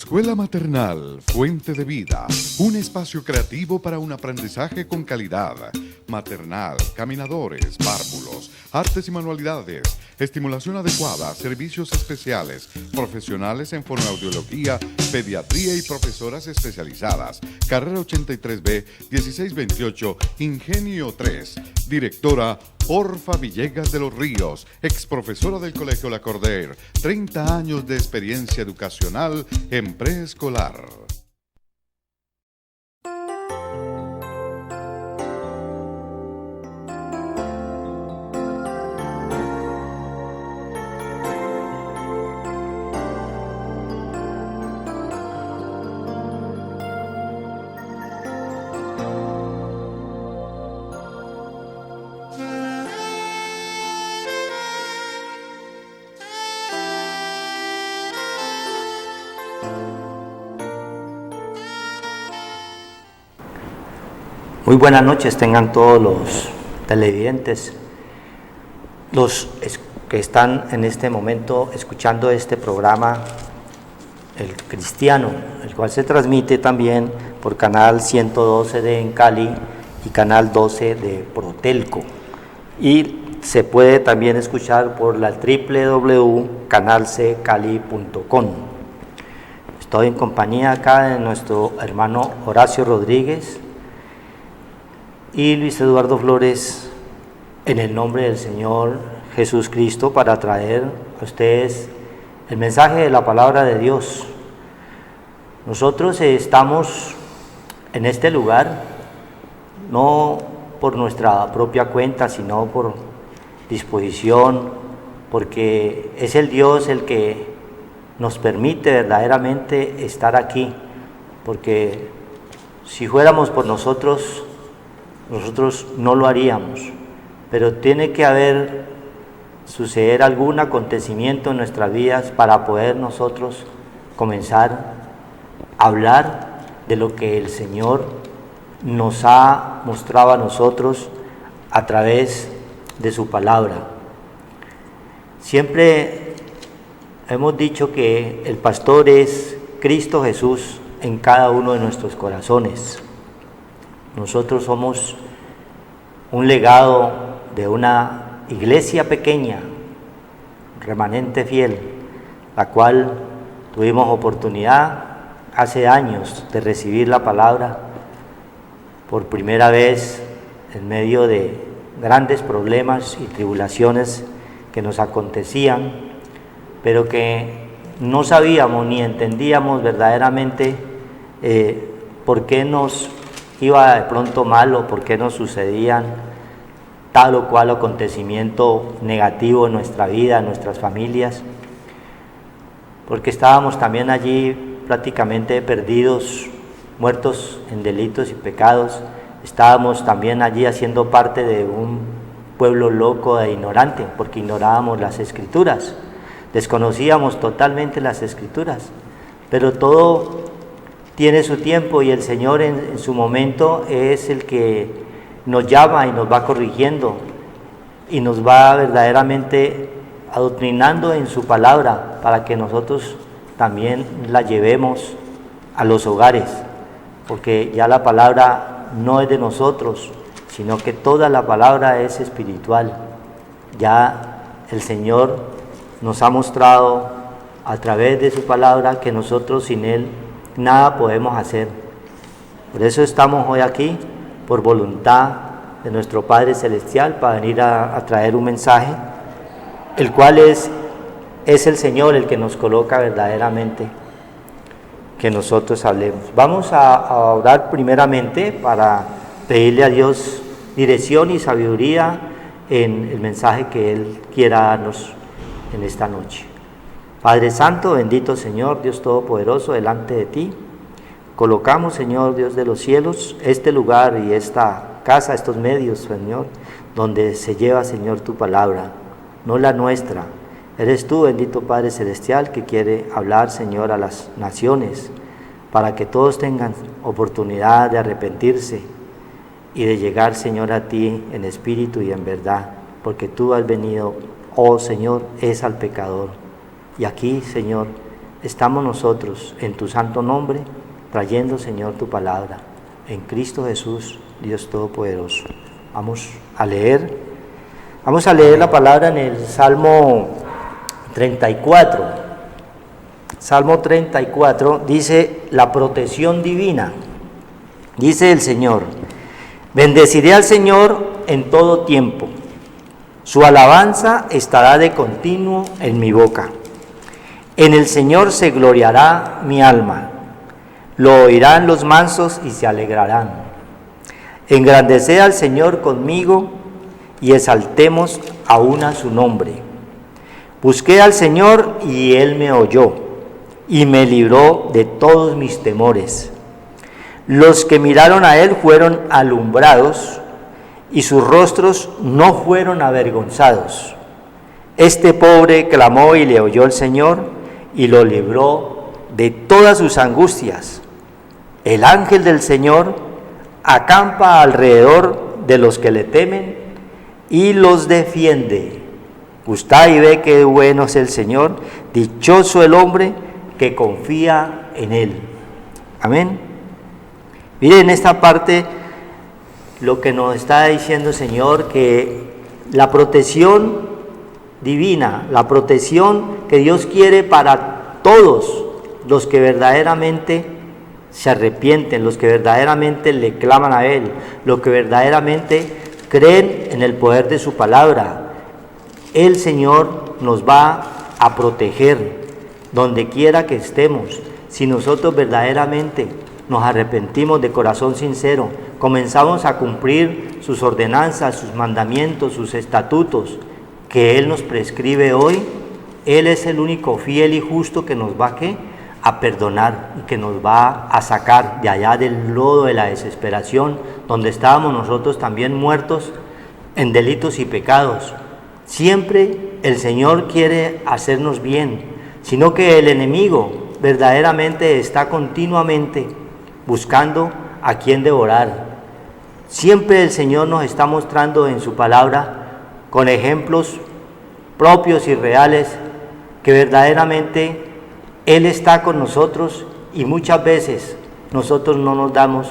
Escuela Maternal Fuente de Vida, un espacio creativo para un aprendizaje con calidad. Maternal, caminadores, párvulos, artes y manualidades, estimulación adecuada, servicios especiales, profesionales en fonoaudiología, pediatría y profesoras especializadas. Carrera 83B, 1628, Ingenio 3. Directora Orfa Villegas de los Ríos, ex profesora del Colegio La Corder, 30 años de experiencia educacional en preescolar. Muy buenas noches tengan todos los televidentes, los que están en este momento escuchando este programa, El Cristiano, el cual se transmite también por canal 112 de en Cali y canal 12 de Protelco. Y se puede también escuchar por la www.canalccali.com. Estoy en compañía acá de nuestro hermano Horacio Rodríguez y Luis Eduardo Flores, en el nombre del Señor Jesús Cristo, para traer a ustedes el mensaje de la palabra de Dios. Nosotros estamos en este lugar no por nuestra propia cuenta, sino por disposición, porque es el Dios el que nos permite verdaderamente estar aquí, porque si fuéramos por nosotros no lo haríamos, pero tiene que suceder algún acontecimiento en nuestras vidas para poder nosotros comenzar a hablar de lo que el Señor nos ha mostrado a nosotros a través de su palabra. Siempre hemos dicho que el pastor es Cristo Jesús en cada uno de nuestros corazones. Nosotros somos un legado de una iglesia pequeña, remanente fiel, la cual tuvimos oportunidad hace años de recibir la palabra por primera vez en medio de grandes problemas y tribulaciones que nos acontecían, pero que no sabíamos ni entendíamos verdaderamente por qué nos iba de pronto mal o por qué nos sucedían tal o cual acontecimiento negativo en nuestra vida, en nuestras familias, porque estábamos también allí prácticamente perdidos, muertos en delitos y pecados. Estábamos también allí haciendo parte de un pueblo loco e ignorante, porque ignorábamos las Escrituras, desconocíamos totalmente las Escrituras, pero todo tiene su tiempo y el Señor en su momento es el que nos llama y nos va corrigiendo y nos va verdaderamente adoctrinando en su palabra para que nosotros también la llevemos a los hogares, porque ya la palabra no es de nosotros, sino que toda la palabra es espiritual. Ya el Señor nos ha mostrado a través de su palabra que nosotros sin Él nada podemos hacer. Por eso estamos hoy aquí, por voluntad de nuestro Padre Celestial, para venir a traer un mensaje, el cual es el Señor el que nos coloca verdaderamente que nosotros hablemos. Vamos a orar primeramente para pedirle a Dios dirección y sabiduría en el mensaje que Él quiera darnos en esta noche. Padre Santo, bendito Señor, Dios Todopoderoso, delante de ti colocamos, Señor, Dios de los cielos, este lugar y esta casa, estos medios, Señor, donde se lleva, Señor, tu palabra, no la nuestra. Eres tú, bendito Padre Celestial, que quiere hablar, Señor, a las naciones, para que todos tengan oportunidad de arrepentirse y de llegar, Señor, a ti en espíritu y en verdad, porque tú has venido, oh Señor, es al pecador. Y aquí, Señor, estamos nosotros en tu santo nombre, trayendo, Señor, tu palabra. En Cristo Jesús, Dios Todopoderoso. Vamos a leer la palabra en el Salmo 34. Salmo 34 dice la protección divina. Dice el Señor: bendeciré al Señor en todo tiempo. Su alabanza estará de continuo en mi boca. En el Señor se gloriará mi alma. Lo oirán los mansos y se alegrarán. Engrandeced al Señor conmigo y exaltemos aún a su nombre. Busqué al Señor y Él me oyó y me libró de todos mis temores. Los que miraron a Él fueron alumbrados y sus rostros no fueron avergonzados. Este pobre clamó y le oyó el Señor y lo libró de todas sus angustias. El ángel del Señor acampa alrededor de los que le temen y los defiende. Gustad y ve qué bueno es el Señor, dichoso el hombre que confía en Él. Amén. Miren esta parte, lo que nos está diciendo el Señor, que la protección divina, la protección que Dios quiere para todos los que verdaderamente se arrepienten, los que verdaderamente le claman a Él, los que verdaderamente creen en el poder de su palabra. El Señor nos va a proteger donde quiera que estemos, si nosotros verdaderamente nos arrepentimos de corazón sincero, comenzamos a cumplir sus ordenanzas, sus mandamientos, sus estatutos que Él nos prescribe hoy. Él es el único fiel y justo que nos va a perdonar y que nos va a sacar de allá del lodo de la desesperación, donde estábamos nosotros también muertos en delitos y pecados. Siempre el Señor quiere hacernos bien, sino que el enemigo verdaderamente está continuamente buscando a quien devorar. Siempre el Señor nos está mostrando en su palabra, con ejemplos propios y reales, que verdaderamente Él está con nosotros y muchas veces nosotros no nos damos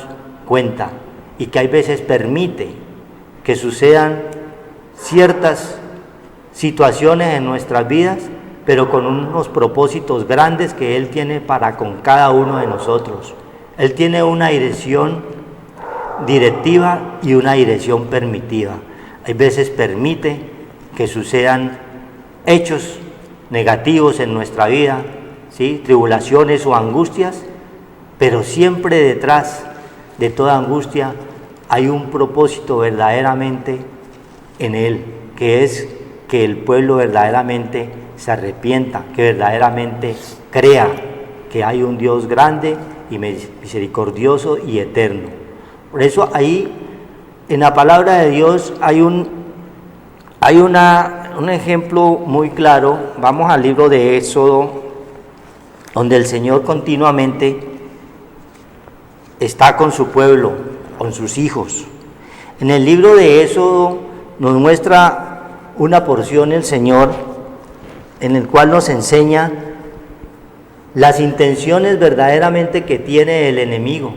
cuenta, y que hay veces permite que sucedan ciertas situaciones en nuestras vidas, pero con unos propósitos grandes que Él tiene para con cada uno de nosotros. Él tiene una dirección directiva y una dirección permitiva. Hay veces permite que sucedan hechos negativos en nuestra vida, ¿sí? Tribulaciones o angustias, pero siempre detrás de toda angustia hay un propósito verdaderamente en Él, que es que el pueblo verdaderamente se arrepienta, que verdaderamente crea que hay un Dios grande y misericordioso y eterno. Por eso ahí en la palabra de Dios hay un ejemplo muy claro. Vamos al libro de Éxodo, donde el Señor continuamente está con su pueblo, con sus hijos. En el libro de Éxodo nos muestra una porción el Señor en el cual nos enseña las intenciones verdaderamente que tiene el enemigo.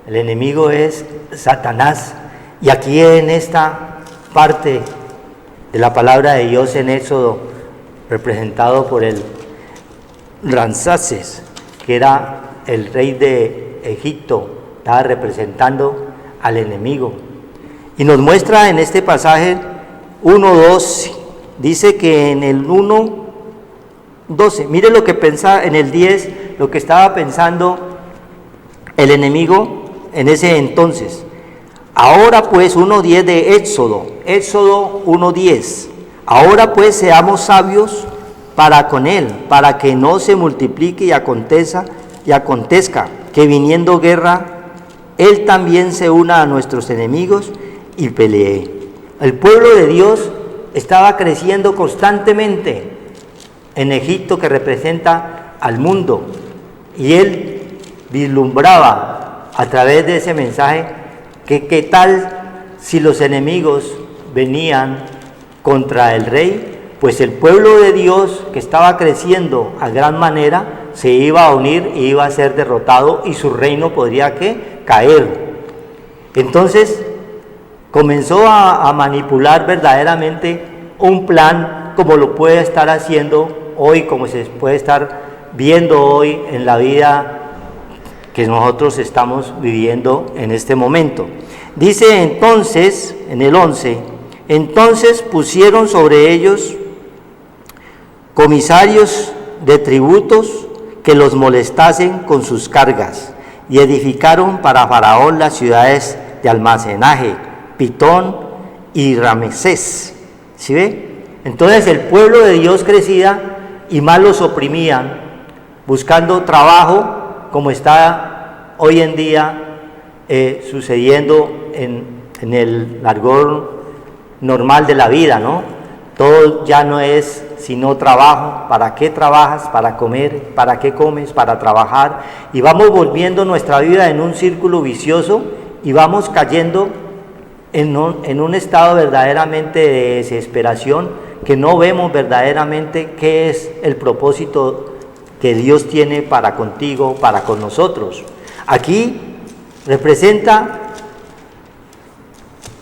El enemigo es Satanás. Y aquí en esta parte de la palabra de Dios en Éxodo, representado por el Ramsés, que era el rey de Egipto, estaba representando al enemigo. Y nos muestra en este pasaje 1:2, dice que en el 1:12, mire lo que pensaba en el 10, lo que estaba pensando el enemigo en ese entonces. Ahora pues, 1:10 de Éxodo 1:10, ahora pues seamos sabios para con él, para que no se multiplique y acontezca que viniendo guerra, él también se una a nuestros enemigos y pelee. El pueblo de Dios estaba creciendo constantemente en Egipto, que representa al mundo, y él vislumbraba a través de ese mensaje que qué tal si los enemigos venían contra el rey, pues el pueblo de Dios que estaba creciendo a gran manera se iba a unir y iba a ser derrotado y su reino podría ¿qué? Caer. Entonces comenzó a manipular verdaderamente un plan como lo puede estar haciendo hoy, como se puede estar viendo hoy en la vida que nosotros estamos viviendo en este momento. Dice entonces, en el 11, entonces pusieron sobre ellos comisarios de tributos que los molestasen con sus cargas, y edificaron para Faraón las ciudades de almacenaje, Pitón y Ramesés. ¿Sí ve? Entonces el pueblo de Dios crecía y más los oprimían, buscando trabajo, como está hoy en día sucediendo en el largor normal de la vida, ¿no? Todo ya no es sino trabajo. ¿Para qué trabajas? Para comer. ¿Para qué comes? Para trabajar. Y vamos volviendo nuestra vida en un círculo vicioso y vamos cayendo en un estado verdaderamente de desesperación, que no vemos verdaderamente qué es el propósito que Dios tiene para contigo, para con nosotros. Aquí representa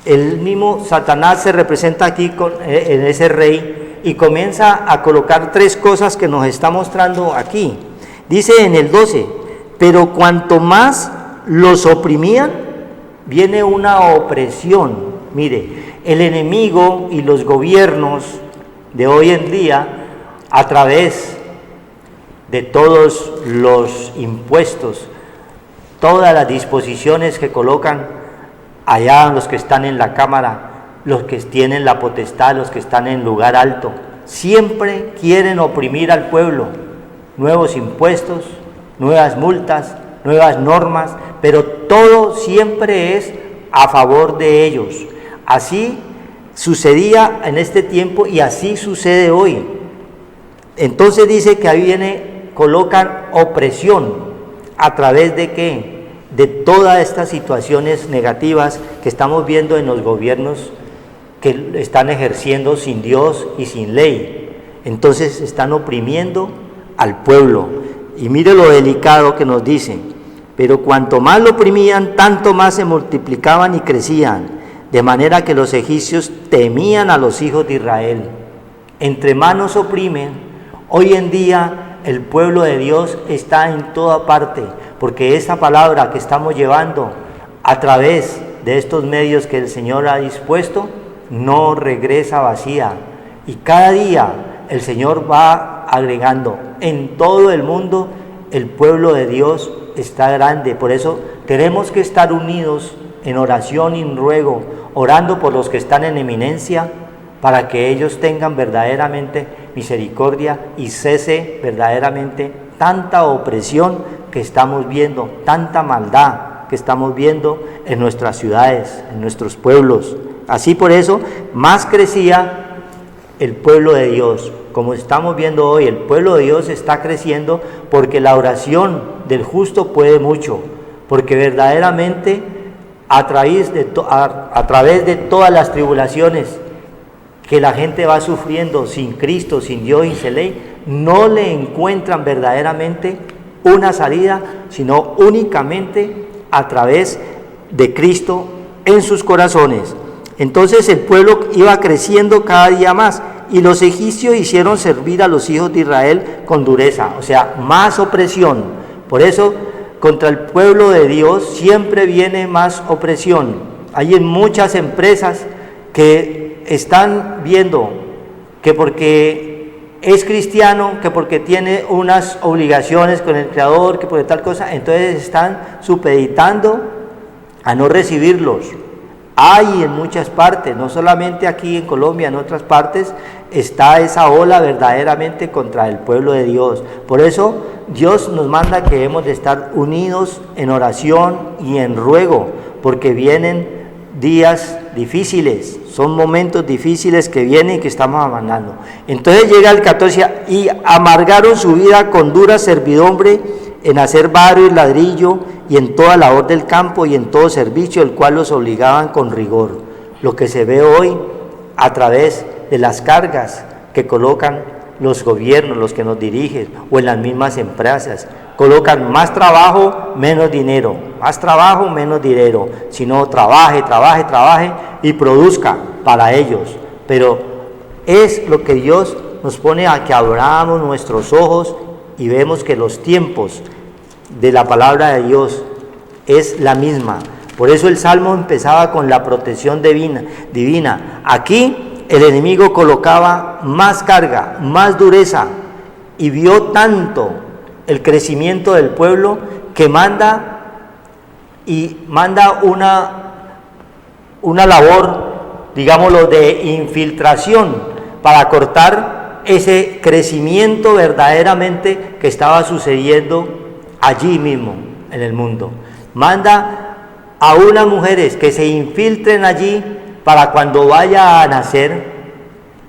el mismo Satanás, se representa aquí en ese rey, y comienza a colocar tres cosas que nos está mostrando aquí. Dice en el 12, pero cuanto más los oprimían, viene una opresión. Mire, el enemigo y los gobiernos de hoy en día, a través de todos los impuestos, todas las disposiciones que colocan allá los que están en la cámara, los que tienen la potestad, los que están en lugar alto, siempre quieren oprimir al pueblo. Nuevos impuestos, nuevas multas, nuevas normas, pero todo siempre es a favor de ellos. Así sucedía en este tiempo y así sucede hoy. Entonces dice que ahí colocan opresión. ¿A través de qué? De todas estas situaciones negativas que estamos viendo en los gobiernos que están ejerciendo sin Dios y sin ley. Entonces están oprimiendo al pueblo. Y mire lo delicado que nos dice: pero cuanto más lo oprimían, tanto más se multiplicaban y crecían, de manera que los egipcios temían a los hijos de Israel. Entre más nos oprimen, hoy en día el pueblo de Dios está en toda parte, porque esta palabra que estamos llevando a través de estos medios que el Señor ha dispuesto no regresa vacía, y cada día el Señor va agregando. En todo el mundo el pueblo de Dios está grande, por eso tenemos que estar unidos en oración y en ruego, orando por los que están en eminencia, para que ellos tengan verdaderamente misericordia y cese verdaderamente tanta opresión que estamos viendo, tanta maldad que estamos viendo en nuestras ciudades, en nuestros pueblos. Así por eso más crecía el pueblo de Dios. Como estamos viendo hoy, el pueblo de Dios está creciendo porque la oración del justo puede mucho, porque verdaderamente a través de todas las tribulaciones que la gente va sufriendo sin Cristo, sin Dios y sin ley, no le encuentran verdaderamente una salida, sino únicamente a través de Cristo en sus corazones. Entonces el pueblo iba creciendo cada día más, y los egipcios hicieron servir a los hijos de Israel con dureza, o sea, más opresión. Por eso contra el pueblo de Dios siempre viene más opresión. Hay muchas empresas que están viendo que porque es cristiano, que porque tiene unas obligaciones con el Creador, que por tal cosa, entonces están supeditando a no recibirlos. Hay en muchas partes, no solamente aquí en Colombia, en otras partes está esa ola verdaderamente contra el pueblo de Dios. Por eso Dios nos manda que debemos de estar unidos en oración y en ruego, porque vienen días difíciles, son momentos difíciles que vienen y que estamos avanzando. Entonces llega el 14, y amargaron su vida con dura servidumbre en hacer barro y ladrillo, y en toda labor del campo y en todo servicio, el cual los obligaban con rigor. Lo que se ve hoy a través de las cargas que colocan los gobiernos, los que nos dirigen, o en las mismas empresas. Colocan más trabajo, menos dinero, más trabajo, menos dinero, sino trabaje y produzca para ellos. Pero es lo que Dios nos pone a que abramos nuestros ojos y vemos que los tiempos de la palabra de Dios es la misma. Por eso el Salmo empezaba con la protección divina. Aquí el enemigo colocaba más carga, más dureza, y vio tanto el crecimiento del pueblo que manda una labor, digámoslo, de infiltración para cortar ese crecimiento verdaderamente que estaba sucediendo allí mismo en el mundo. Manda a unas mujeres que se infiltren allí para cuando vaya a nacer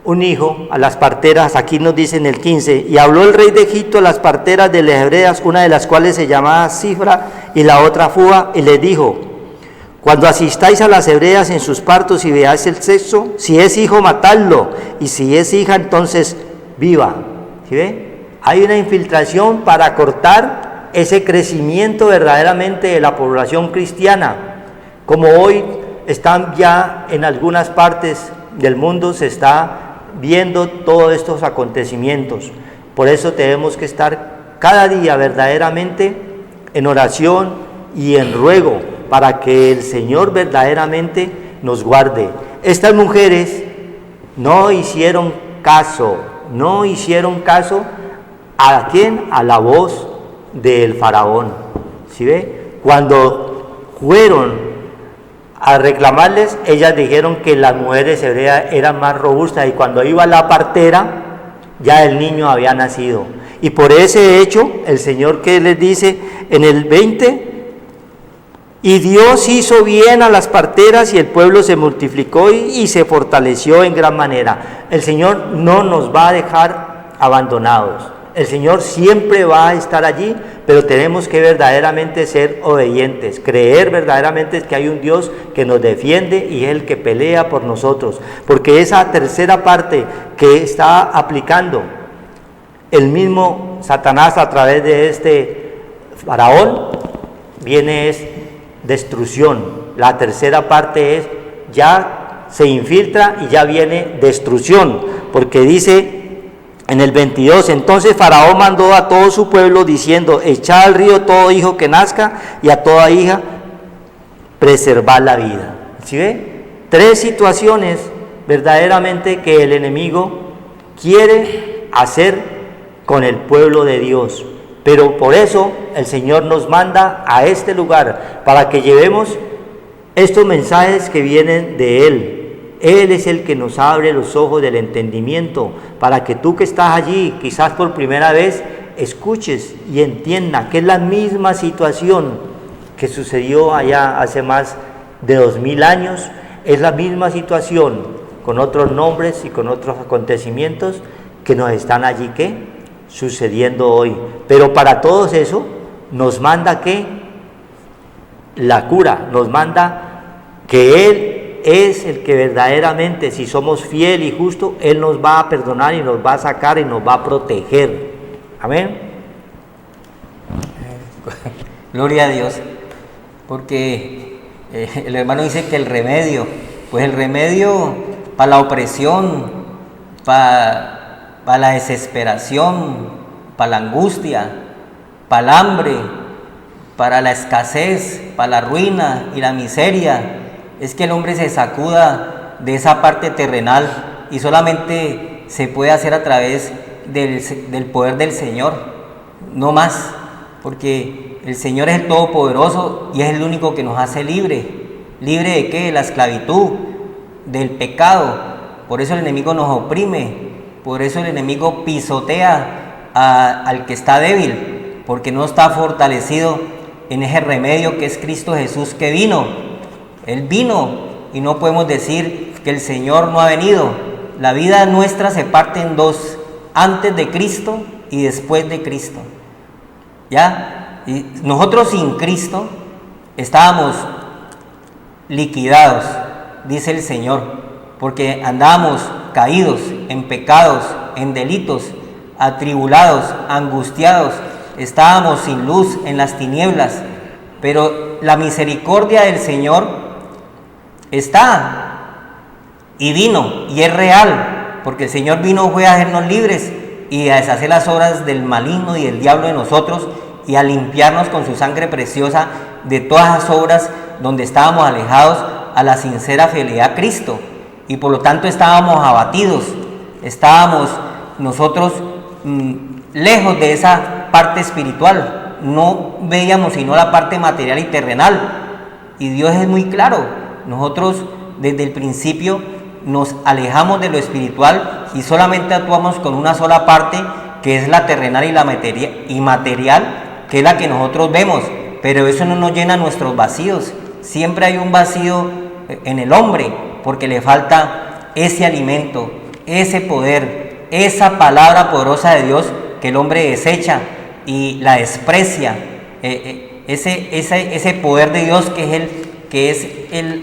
un hijo, a las parteras. Aquí nos dice en el 15, y habló el rey de Egipto a las parteras de las hebreas, una de las cuales se llamaba Cifra y la otra Fúa, y les dijo: cuando asistáis a las hebreas en sus partos y veáis el sexo, si es hijo, matadlo, y si es hija, entonces viva. ¿Sí ve? Hay una infiltración para cortar ese crecimiento verdaderamente de la población cristiana. Como hoy están ya en algunas partes del mundo, se está viendo todos estos acontecimientos. Por eso tenemos que estar cada día verdaderamente en oración y en ruego para que el Señor verdaderamente nos guarde. Estas mujeres no hicieron caso. ¿A quién? A la voz del faraón. ¿Sí ve? Cuando fueron a reclamarles, ellas dijeron que las mujeres hebreas eran más robustas, y cuando iba la partera, ya el niño había nacido. Y por ese hecho, el Señor, que les dice en el 20, y Dios hizo bien a las parteras y el pueblo se multiplicó y se fortaleció en gran manera. El Señor no nos va a dejar abandonados. El Señor siempre va a estar allí, pero tenemos que verdaderamente ser obedientes, creer verdaderamente que hay un Dios que nos defiende y es el que pelea por nosotros. Porque esa tercera parte que está aplicando el mismo Satanás a través de este faraón, viene es destrucción. La tercera parte es, ya se infiltra y ya viene destrucción, porque dice en el 22, entonces Faraón mandó a todo su pueblo diciendo: echad al río todo hijo que nazca y a toda hija preservad la vida. ¿Sí ve? Tres situaciones verdaderamente que el enemigo quiere hacer con el pueblo de Dios. Pero por eso el Señor nos manda a este lugar, para que llevemos estos mensajes que vienen de Él. Él es el que nos abre los ojos del entendimiento, para que tú que estás allí, quizás por primera vez, escuches y entiendas que es la misma situación que sucedió allá hace más de 2000 años, es la misma situación, con otros nombres y con otros acontecimientos que nos están allí, ¿qué? Sucediendo hoy. Pero para todos eso nos manda, ¿qué? La cura, nos manda que Él es el que verdaderamente, si somos fiel y justo, Él nos va a perdonar y nos va a sacar y nos va a proteger. Amén. Gloria a Dios, porque el hermano dice que el remedio para la opresión, para la desesperación, para la angustia, para el hambre, para la escasez, para la ruina y la miseria, es que el hombre se sacuda de esa parte terrenal, y solamente se puede hacer a través del poder del Señor, no más, porque el Señor es el Todopoderoso y es el único que nos hace libre. ¿Libre de qué? De la esclavitud, del pecado. Por eso el enemigo nos oprime, por eso el enemigo pisotea al que está débil, porque no está fortalecido en ese remedio que es Cristo Jesús, que vino. Él vino, y no podemos decir que el Señor no ha venido. La vida nuestra se parte en dos: antes de Cristo y después de Cristo. ¿Ya? Y nosotros sin Cristo estábamos liquidados, dice el Señor, porque andábamos caídos en pecados, en delitos, atribulados, angustiados, estábamos sin luz en las tinieblas, pero la misericordia del Señor está y vino y es real, porque el Señor vino fue a hacernos libres y a deshacer las obras del maligno y del diablo de nosotros y a limpiarnos con su sangre preciosa de todas las obras donde estábamos alejados a la sincera fidelidad a Cristo, y por lo tanto estábamos abatidos, estábamos nosotros lejos de esa parte espiritual, no veíamos sino la parte material y terrenal, y Dios es muy claro, nosotros desde el principio nos alejamos de lo espiritual y solamente actuamos con una sola parte, que es la terrenal y la material, que es la que nosotros vemos, pero eso no nos llena nuestros vacíos. Siempre hay un vacío en el hombre porque le falta ese alimento, ese poder, esa palabra poderosa de Dios que el hombre desecha y la desprecia, ese poder de Dios que es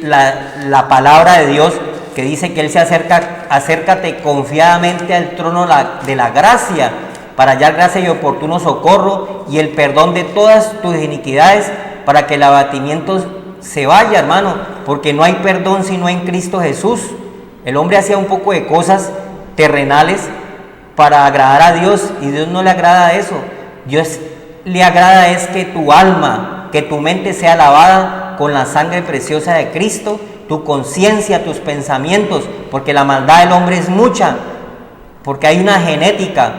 la palabra de Dios, que dice que Él se acércate confiadamente al trono de la gracia para hallar gracia y oportuno socorro y el perdón de todas tus iniquidades, para que el abatimiento se vaya, hermano, porque no hay perdón sino en Cristo Jesús. El hombre hacía un poco de cosas terrenales para agradar a Dios, y Dios no le agrada eso. Dios le agrada es que tu alma, que tu mente sea lavada con la sangre preciosa de Cristo, tu conciencia, tus pensamientos, porque la maldad del hombre es mucha, porque hay una genética.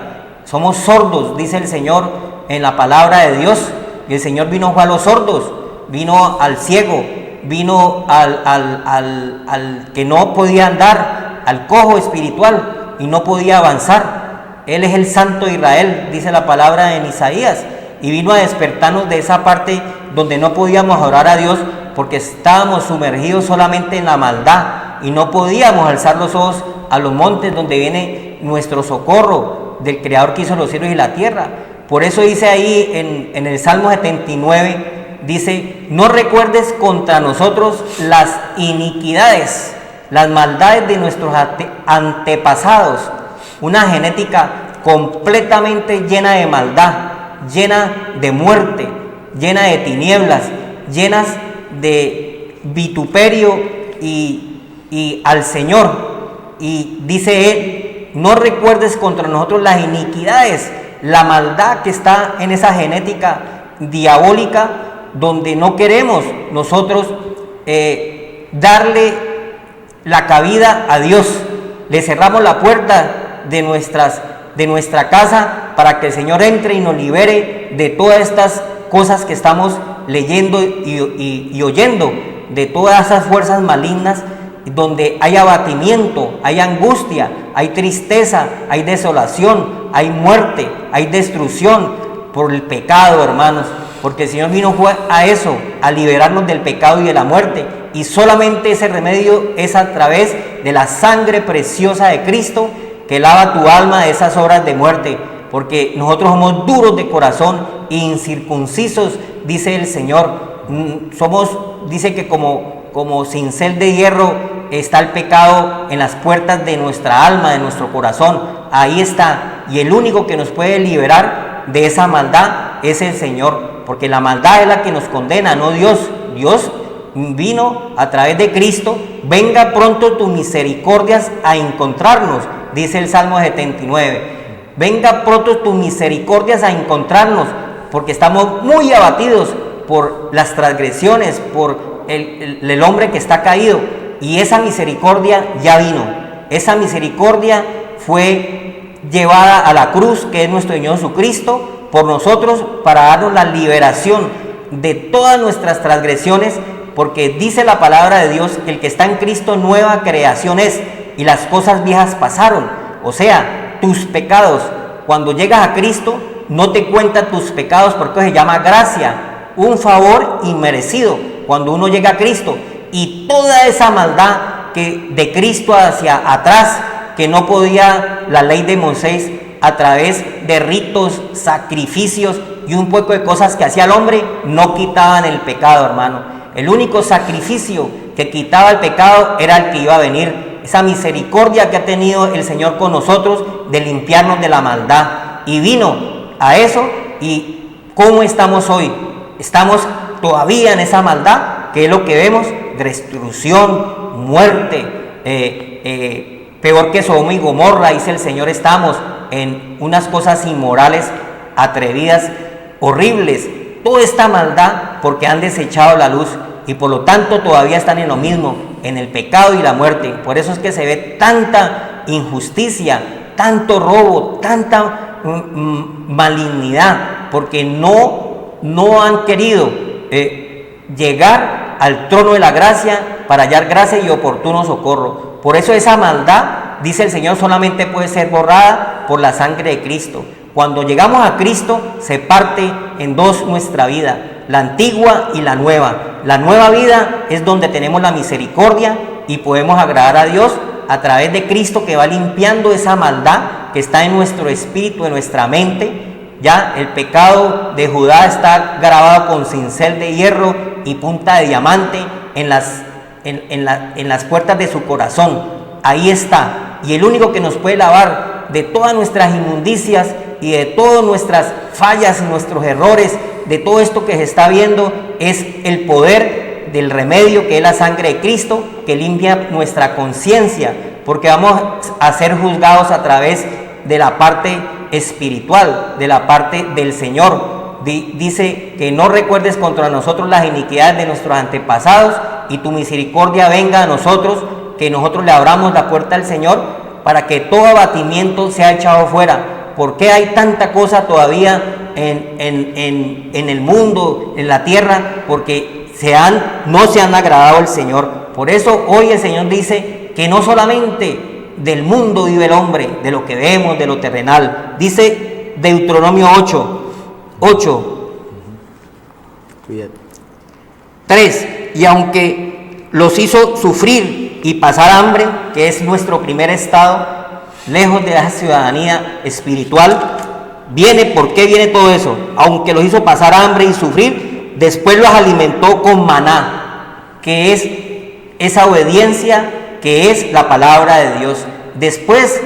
Somos sordos, dice el Señor en la palabra de Dios, y el Señor vino fue a los sordos, vino al ciego, vino al que no podía andar, al cojo espiritual y no podía avanzar. Él es el Santo de Israel, dice la palabra en Isaías, y vino a despertarnos de esa parte donde no podíamos adorar a Dios porque estábamos sumergidos solamente en la maldad y no podíamos alzar los ojos a los montes donde viene nuestro socorro del Creador que hizo los cielos y la tierra. Por eso dice ahí en el Salmo 79, dice: no recuerdes contra nosotros las iniquidades, las maldades de nuestros antepasados. Una genética completamente llena de maldad, llena de muerte, llena de tinieblas, llenas de vituperio y al Señor. Y dice Él: no recuerdes contra nosotros las iniquidades, la maldad que está en esa genética diabólica, donde no queremos nosotros darle la cabida a Dios. Le cerramos la puerta de nuestra casa para que el Señor entre y nos libere de todas estas cosas que estamos leyendo y oyendo, de todas esas fuerzas malignas, donde hay abatimiento, hay angustia, hay tristeza, hay desolación, hay muerte, hay destrucción por el pecado, hermanos, porque el Señor vino fue a eso, a liberarnos del pecado y de la muerte, y solamente ese remedio es a través de la sangre preciosa de Cristo, que lava tu alma de esas obras de muerte, porque nosotros somos duros de corazón, incircuncisos, dice el Señor. Dice que como cincel de hierro está el pecado en las puertas de nuestra alma, de nuestro corazón. Ahí está, y el único que nos puede liberar de esa maldad es el Señor, porque la maldad es la que nos condena, no Dios. Dios vino a través de Cristo. Venga pronto tus misericordias a encontrarnos, dice el Salmo 79. Venga pronto tus misericordias a encontrarnos, porque estamos muy abatidos por las transgresiones, por el hombre que está caído, y esa misericordia ya vino. Esa misericordia fue llevada a la cruz, que es nuestro Señor Jesucristo, por nosotros, para darnos la liberación de todas nuestras transgresiones, porque dice la palabra de Dios que el que está en Cristo nueva creación es, y las cosas viejas pasaron. O sea, tus pecados, cuando llegas a Cristo, no te cuenta tus pecados, porque se llama gracia, un favor inmerecido cuando uno llega a Cristo, y toda esa maldad que de Cristo hacia atrás, que no podía la ley de Moisés a través de ritos, sacrificios y un poco de cosas que hacía el hombre, no quitaban el pecado, hermano. El único sacrificio que quitaba el pecado era el que iba a venir esa misericordia que ha tenido el Señor con nosotros de limpiarnos de la maldad. Y vino a eso. ¿Y cómo estamos hoy? Estamos todavía en esa maldad, que es lo que vemos: destrucción, muerte, peor que Sodoma y Gomorra, dice el Señor. Estamos en unas cosas inmorales, atrevidas, horribles, toda esta maldad, porque han desechado la luz y por lo tanto todavía están en lo mismo, en el pecado y la muerte. Por eso es que se ve tanta injusticia, tanto robo, tanta malignidad, porque no han querido llegar al trono de la gracia para hallar gracia y oportuno socorro. Por eso esa maldad, dice el Señor, solamente puede ser borrada por la sangre de Cristo. Cuando llegamos a Cristo, se parte en dos nuestra vida, la antigua y la nueva. La nueva vida es donde tenemos la misericordia y podemos agradar a Dios a través de Cristo, que va limpiando esa maldad que está en nuestro espíritu, en nuestra mente. Ya el pecado de Judá está grabado con cincel de hierro y punta de diamante en las puertas de su corazón. Ahí está. Y el único que nos puede lavar de todas nuestras inmundicias y de todas nuestras fallas y nuestros errores, de todo esto que se está viendo, es el poder del remedio, que es la sangre de Cristo, que limpia nuestra conciencia, porque vamos a ser juzgados a través de la parte espiritual, de la parte del Señor. Dice que no recuerdes contra nosotros las iniquidades de nuestros antepasados, y tu misericordia venga a nosotros, que nosotros le abramos la puerta al Señor para que todo abatimiento sea echado fuera. ¿Por qué hay tanta cosa todavía en el mundo, en la tierra? Porque no se han agradado al Señor. Por eso hoy el Señor dice que no solamente del mundo vive el hombre, de lo que vemos, de lo terrenal. Dice Deuteronomio 3: y aunque los hizo sufrir y pasar hambre, que es nuestro primer estado, lejos de la ciudadanía espiritual, ¿por qué viene todo eso? Aunque los hizo pasar hambre y sufrir, después los alimentó con maná, que es esa obediencia, que es la palabra de Dios. Después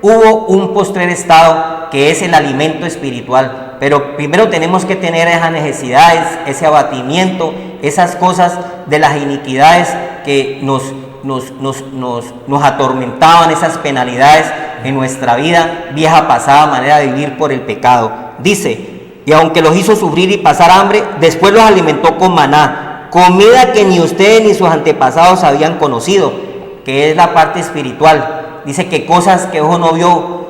hubo un postrer estado, que es el alimento espiritual, pero primero tenemos que tener esas necesidades, ese abatimiento, esas cosas de las iniquidades que nos atormentaban, esas penalidades en nuestra vida vieja, pasada manera de vivir por el pecado. Dice: y aunque los hizo sufrir y pasar hambre, después los alimentó con maná, comida que ni ustedes ni sus antepasados habían conocido, que es la parte espiritual. Dice que cosas que ojo no vio,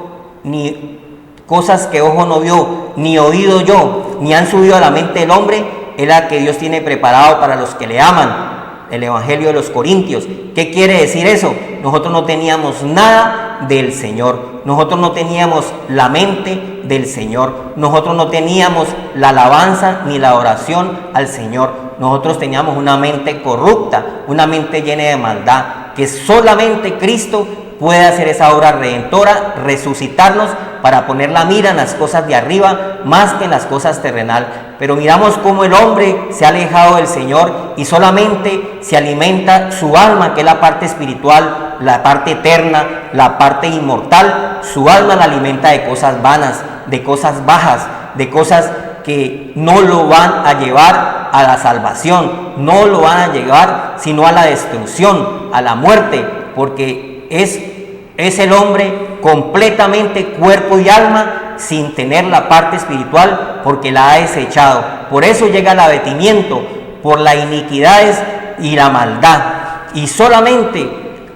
ni oído yo, ni han subido a la mente del hombre, es la que Dios tiene preparado para los que le aman. El Evangelio de los Corintios. ¿Qué quiere decir eso? Nosotros no teníamos nada del Señor. Nosotros no teníamos la mente del Señor. Nosotros no teníamos la alabanza ni la oración al Señor. Nosotros teníamos una mente corrupta, una mente llena de maldad, que solamente Cristo puede hacer esa obra redentora, resucitarnos para poner la mira en las cosas de arriba más que en las cosas terrenales. Pero miramos cómo el hombre se ha alejado del Señor y solamente se alimenta su alma, que es la parte espiritual, la parte eterna, la parte inmortal. Su alma la alimenta de cosas vanas, de cosas bajas, de cosas que no lo van a llevar a la salvación, no lo van a llevar sino a la destrucción, a la muerte, porque es el hombre completamente cuerpo y alma sin tener la parte espiritual, porque la ha desechado. Por eso llega el abatimiento, por las iniquidades y la maldad. Y solamente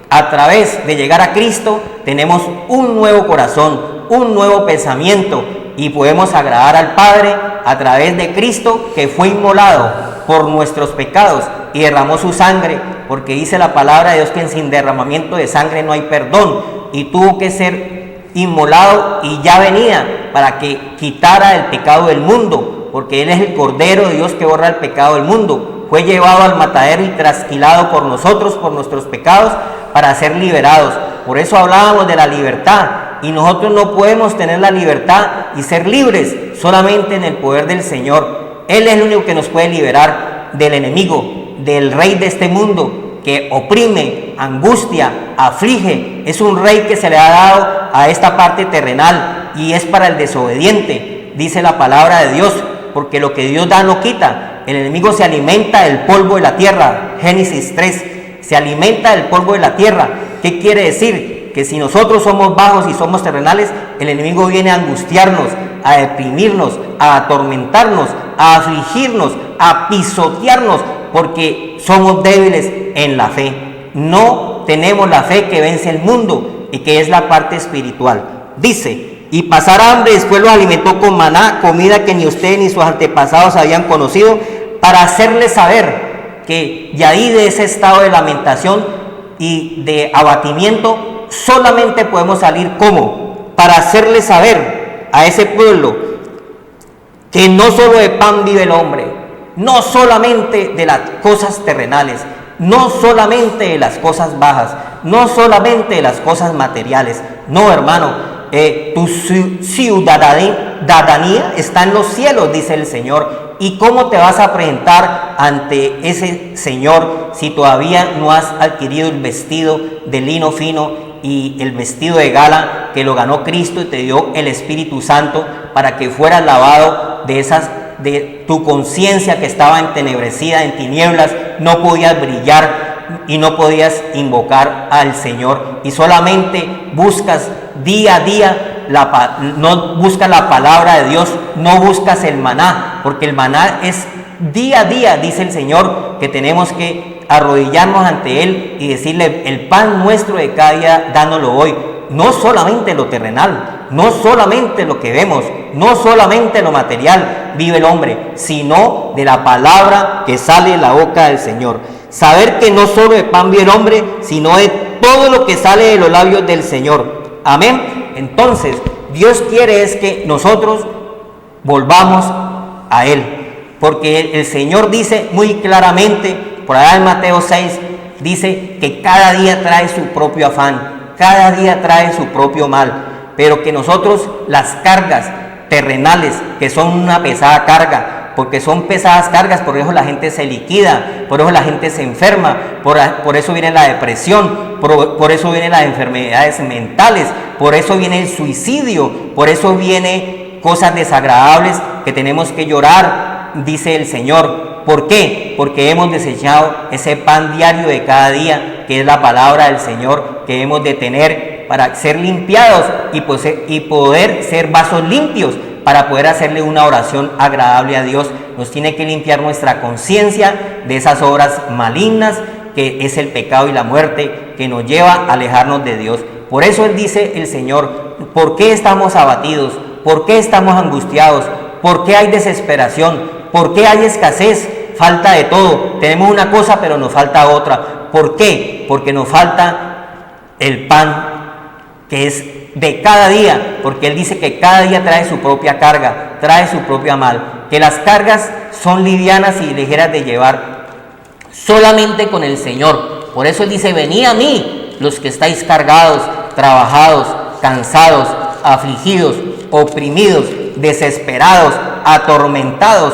a través de llegar a Cristo tenemos un nuevo corazón, un nuevo pensamiento, y podemos agradar al Padre a través de Cristo, que fue inmolado por nuestros pecados y derramó su sangre, porque dice la palabra de Dios que sin derramamiento de sangre no hay perdón, y tuvo que ser inmolado y ya venía para que quitara el pecado del mundo, porque Él es el Cordero de Dios que borra el pecado del mundo. Fue llevado al matadero y trasquilado por nosotros, por nuestros pecados, para ser liberados. Por eso hablábamos de la libertad, y nosotros no podemos tener la libertad y ser libres solamente en el poder del Señor. Él es el único que nos puede liberar del enemigo, del rey de este mundo, que oprime angustia, aflige. Es un rey que se le ha dado a esta parte terrenal y es para el desobediente, dice la palabra de Dios, porque lo que Dios da no quita. El enemigo se alimenta del polvo de la tierra, Génesis 3, se alimenta del polvo de la tierra. ¿Qué quiere decir? Que si nosotros somos bajos y somos terrenales, el enemigo viene a angustiarnos, a deprimirnos, a atormentarnos, a afligirnos, a pisotearnos, porque somos débiles en la fe. No tenemos la fe que vence el mundo y que es la parte espiritual. Dice: y pasar hambre, después los alimentó con maná, comida que ni ustedes ni sus antepasados habían conocido, para hacerles saber que de ahí, de ese estado de lamentación y de abatimiento, solamente podemos salir. ¿Cómo? Para hacerles saber a ese pueblo que no solo de pan vive el hombre, no solamente de las cosas terrenales, no solamente de las cosas bajas, no solamente de las cosas materiales. No, hermano, tu ciudadanía está en los cielos, dice el Señor. ¿Y cómo te vas a presentar ante ese Señor si todavía no has adquirido el vestido de lino fino y el vestido de gala que lo ganó Cristo y te dio el Espíritu Santo para que fueras lavado de tu conciencia que estaba entenebrecida, en tinieblas? No podías brillar y no podías invocar al Señor, y solamente buscas día a día, no buscas la palabra de Dios, no buscas el maná, porque el maná es día a día, dice el Señor, que tenemos que arrodillarnos ante Él y decirle: el pan nuestro de cada día, dánoslo hoy. No solamente lo terrenal, no solamente lo que vemos, no solamente lo material vive el hombre, sino de la palabra que sale de la boca del Señor. Saber que no solo de pan vive el hombre, sino de todo lo que sale de los labios del Señor. Amén. Entonces, Dios quiere es que nosotros volvamos a Él, porque el Señor dice muy claramente, por allá en Mateo 6, dice que cada día trae su propio afán, cada día trae su propio mal, pero que nosotros las cargas terrenales, que son una pesada carga, porque son pesadas cargas, por eso la gente se liquida, por eso la gente se enferma, por eso viene la depresión, por eso vienen las enfermedades mentales, por eso viene el suicidio, por eso viene cosas desagradables que tenemos que llorar, dice el Señor. ¿Por qué? Porque hemos desechado ese pan diario de cada día, que es la palabra del Señor, que hemos de tener para ser limpiados y poder ser vasos limpios, para poder hacerle una oración agradable a Dios. Nos tiene que limpiar nuestra conciencia de esas obras malignas, que es el pecado y la muerte, que nos lleva a alejarnos de Dios. Por eso Él dice, el Señor: ¿por qué estamos abatidos? ¿Por qué estamos angustiados? ¿Por qué hay desesperación? ¿Por qué hay escasez? Falta de todo. Tenemos una cosa, pero nos falta otra. ¿Por qué? Porque nos falta el pan, que es de cada día, porque Él dice que cada día trae su propia carga, trae su propio mal, que las cargas son livianas y ligeras de llevar solamente con el Señor. Por eso Él dice: venid a mí, los que estáis cargados, trabajados, cansados, afligidos, oprimidos, desesperados, atormentados.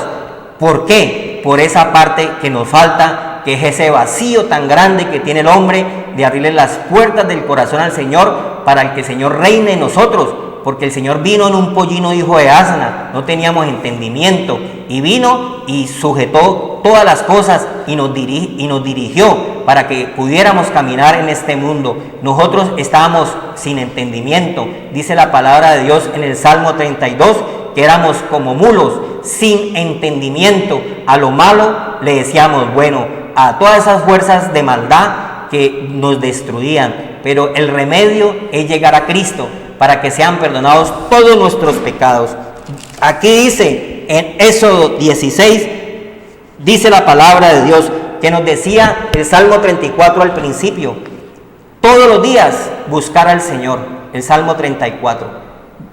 ¿Por qué? Por esa parte que nos falta, que es ese vacío tan grande que tiene el hombre, de abrirle las puertas del corazón al Señor, para que el Señor reine en nosotros, porque el Señor vino en un pollino hijo de asna, no teníamos entendimiento, y vino y sujetó todas las cosas y nos dirigió para que pudiéramos caminar en este mundo. Nosotros estábamos sin entendimiento, dice la palabra de Dios en el Salmo 32, que éramos como mulos, sin entendimiento. A lo malo le decíamos bueno, a todas esas fuerzas de maldad que nos destruían. Pero el remedio es llegar a Cristo para que sean perdonados todos nuestros pecados. Aquí dice en Éxodo 16, dice la palabra de Dios, que nos decía el Salmo 34 al principio: todos los días buscar al Señor. El Salmo 34,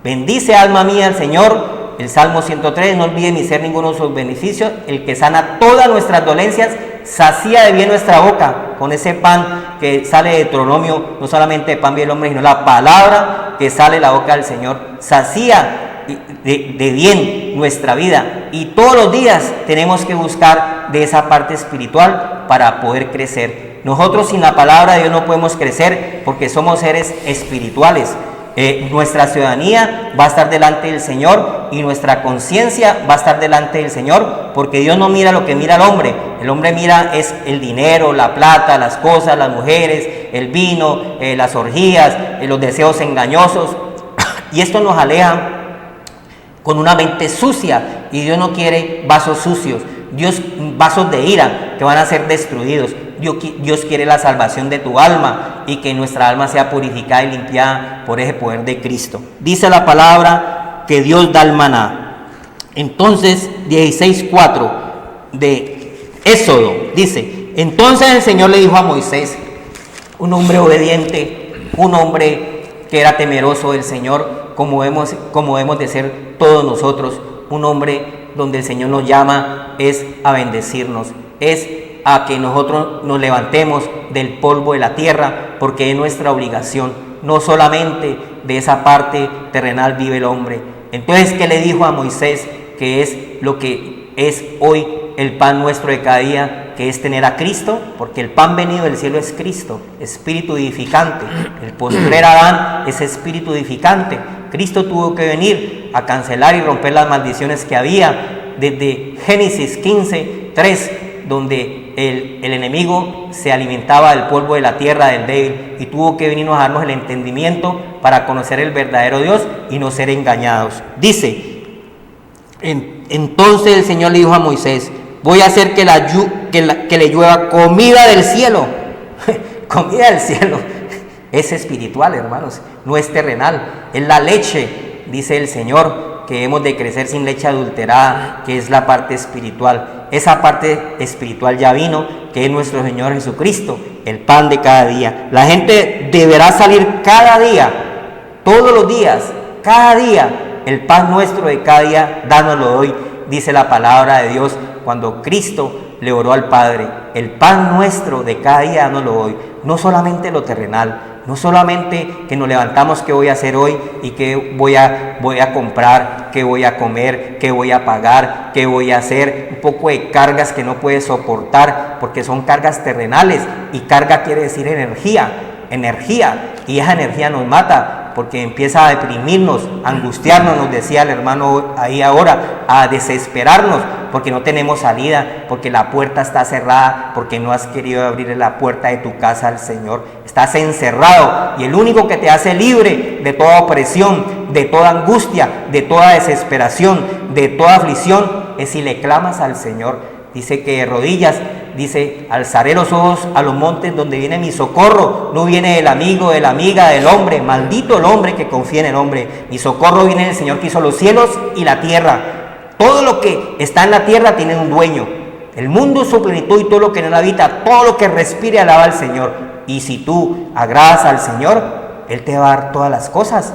bendice alma mía al Señor. El Salmo 103, no olvide ni ser ninguno de sus beneficios, el que sana todas nuestras dolencias, sacía de bien nuestra boca con ese pan que sale de Deuteronomio, no solamente de pan vive el hombre, sino la palabra que sale de la boca del Señor, sacía de bien nuestra vida, y todos los días tenemos que buscar de esa parte espiritual para poder crecer. Nosotros sin la palabra de Dios no podemos crecer porque somos seres espirituales. Nuestra ciudadanía va a estar delante del Señor y nuestra conciencia va a estar delante del Señor, porque Dios no mira lo que mira el hombre. El hombre mira es el dinero, la plata, las cosas, las mujeres, el vino, las orgías, los deseos engañosos, y esto nos aleja con una mente sucia, y Dios no quiere vasos sucios, vasos de ira que van a ser destruidos. Dios quiere la salvación de tu alma y que nuestra alma sea purificada y limpiada por ese poder de Cristo. Dice la palabra que Dios da el maná. Entonces, 16:4 de Éxodo dice: entonces el Señor le dijo a Moisés, un hombre obediente, un hombre que era temeroso del Señor, como hemos de ser todos nosotros, un hombre donde el Señor nos llama es a bendecirnos, es a que nosotros nos levantemos del polvo de la tierra, porque es nuestra obligación. No solamente de esa parte terrenal vive el hombre. Entonces, ¿qué le dijo a Moisés? Que es lo que es hoy el pan nuestro de cada día, que es tener a Cristo, porque el pan venido del cielo es Cristo, espíritu vivificante. El postrer Adán es espíritu vivificante. Cristo tuvo que venir a cancelar y romper las maldiciones que había desde Génesis 15:3, donde el enemigo se alimentaba del polvo de la tierra del débil, y tuvo que venirnos a darnos el entendimiento para conocer el verdadero Dios y no ser engañados. Dice, entonces el Señor le dijo a Moisés: voy a hacer que le llueva comida del cielo. Comida del cielo es espiritual, hermanos, no es terrenal, es la leche, dice el Señor, que hemos de crecer sin leche adulterada, que es la parte espiritual. Esa parte espiritual ya vino, que es nuestro Señor Jesucristo, el pan de cada día. La gente deberá salir cada día, todos los días, cada día, el pan nuestro de cada día, dánoslo hoy, dice la palabra de Dios, cuando Cristo le oró al Padre: el pan nuestro de cada día, dánoslo hoy. No solamente lo terrenal, no solamente que nos levantamos, qué voy a hacer hoy y qué voy a comprar, qué voy a comer, qué voy a pagar, qué voy a hacer, un poco de cargas que no puedes soportar porque son cargas terrenales, y carga quiere decir energía, y esa energía nos mata porque empieza a deprimirnos, a angustiarnos, nos decía el hermano ahí ahora, a desesperarnos porque no tenemos salida, porque la puerta está cerrada, porque no has querido abrir la puerta de tu casa al Señor. Estás encerrado, y el único que te hace libre de toda opresión, de toda angustia, de toda desesperación, de toda aflicción, es si le clamas al Señor. Dice que de rodillas, dice: alzaré los ojos a los montes donde viene mi socorro. No viene del amigo, de la amiga, del hombre. Maldito el hombre que confía en el hombre. Mi socorro viene del Señor que hizo los cielos y la tierra. Todo lo que está en la tierra tiene un dueño. El mundo, su plenitud y todo lo que en él habita, todo lo que respire, alaba al Señor. Y si tú agradas al Señor, Él te va a dar todas las cosas.